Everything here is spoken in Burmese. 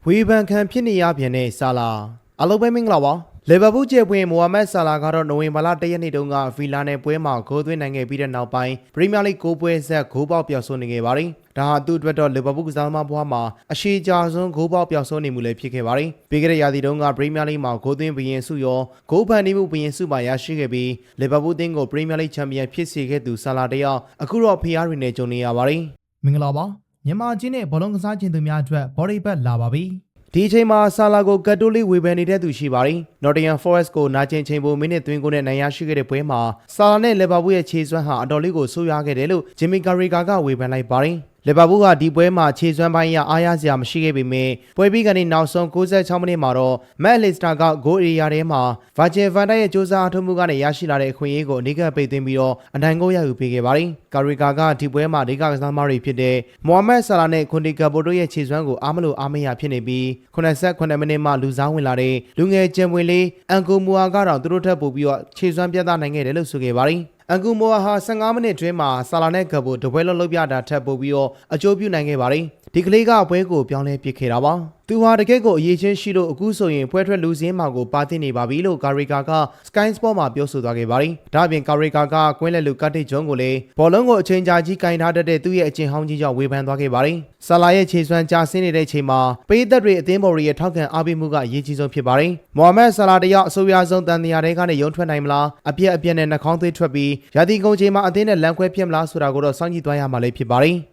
ဝေဖန်ခံဖြစ်နေရပြန်တဲ့ဆာလာအလုံးပဲမင်္ဂလာပါလီဗာပူးကျယ်ပွင့်မိုဟာမက်ဆာလာကတော့နိုဝင်ဘာလ၁ရက်နေ့တုန်းကဗီလာနယ်ပွဲမှာဂိုးသွင်းနိုင်ခဲ့ပြီးတဲ့နောက်ပိုင်းပရီးမီးယားလိဂ်9ပွဲဆက်ဂိုးပေါက်ပျောက်ဆုံးနေခဲ့ပါတယ်ဒါဟာသူ့အတွက်တော့လီဗာပူးကစားသမားဘဝမှာအရှိကြာဆုံးဂိုးပေါက်ပျောက်ဆုံးနေမှုလည်းဖြစ်ခဲ့ပါတယ်ပြီးခဲ့တဲ့ရာသီတုန်းကပရီးမီးယားလိဂ်မှာဂိုးသွင်းဘရင်စုရောဂိုးဖန်တီးမှုဘရင်စုပါရရှိခဲ့ပြီးလီဗာပူးတင်းကိုပရီးမီးယားလိဂ်ချန်ပီယံဖြစ်စေခဲ့သူဆာလာတယောက်အခုတော့ဖီယားရီနဲ့ကြုံနေရပါတယ်မင်္ဂလာပါမြန်မာချင်းနဲ့ဘောလုံးကစားခြင်းသူများအတွက်ဘော်ဒီဘက်လာပါပြီဒီအချိန်မှာဆာလာကိုကတ်တိုလီဝေဖန်နေတဲ့သူရှိပါတယ်။ Nottingham Forest ကိုနာကျင်ချိန်ပိုမိနစ်သွင်းကိုနဲ့နိုင်ရရှိခဲ့တဲ့ပွဲမှာဆာလာနဲ့လီဗာပူးရဲ့ခြေစွမ်းဟာအတော်လေးကိုဆိုးရွားခဲ့တယ်လို့ဂျင်မီကာရီကာကဝေဖန်လိုက်ပါတယ်။လီဗာပူးကဒီပွဲမှာခြေစွမ်းပိုင်းအရအားရစရာမရှိခဲ့ပေမဲ့ပွဲပြီးကနေနောက်ဆုံး66မိနစ်မှာတော့မက်လစ်စတာကဂိုးအေရီယာထဲမှာဗာဂျယ်ဗန်တိုက်ရဲ့ကြိုးစားအထုံးမှုကနေရရှိလာတဲ့အခွင့်အရေးကိုအနိကပိတ်သွင်းပြီးတော့အနိုင်ကိုရယူပေးခဲ့ပါတယ်။ကာရီကာကဒီပွဲမှာဒိကကစားသမားတွေဖြစ်တဲ့မိုဟာမက်ဆာလာနဲ့ခွန်တီကာပိုတို့ရဲ့ခြေစွမ်းကိုအားမလို့အားမရဖြစ်နေပြီး89မိနစ်မှလူစားဝင်လာတဲ့လူငယ်ကျန်ပွင်လေးအန်ကိုမူအာကတော့သူတို့ထပ်ပို့ပြီးတော့ခြေစွမ်းပြသနိုင်ခဲ့တယ်လို့ဆိုခဲ့ပါတယ်။အန်ကူမိုဟာ15မိနစ်တွင်းမှာဆာလာနဲ့ကပ်ကိုတပွဲလုံးလုပ်ပြတာထပ်ပို့ပြီးတော့အကျိုးပြုနိုင်ခဲ့ပါတယ်။ဒီကလေးကပွဲကိုပြောင်းလဲပစ်ခဲ့တာပါ။သူဟာတကယ့်ကိုအရေးချင်းရှိလို့အခုဆိုရင်ပွဲထွက်လူစင်းမှာကိုပါတင်နေပါပြီလို့ကာရီကာက Sky Sport မှာပြောဆိုသွားခဲ့ပါတယ်။ဒါ့အပြင်ကာရီကာကကွင်းလက်လူကတ်တစ်ဂျွန်ကိုလည်းဘောလုံးကိုအချိန်ကြာကြီးကင်ထားတတ်တဲ့သူ့ရဲ့အကျင့်ဟောင်းကြီးကြောင့်ဝေဖန်သွားခဲ့ပါတယ်။ဆာလာရဲ့ခြေစွမ်းကြာဆင်းနေတဲ့အချိန်မှာပရိသတ်တွေအသင်းပေါ်ရဲ့ထောက်ခံအားပေးမှုကအရေးကြီးဆုံးဖြစ်ပါတယ်။မိုဟာမက်ဆာလာတယောက်အဆိုးရွားဆုံးတန်တရားတွေကနေရုံထွက်နိုင်မလားအပြက်နဲ့နှာခေါင်းသွေးထွက်ပြီးရာသီကုန်ချိန်မှာအသင်းနဲ့လမ်းခွဲဖြစ်မလားဆိုတာကိုတော့စောင့်ကြည့်သွားရမှာလည်းဖြစ်ပါတယ်။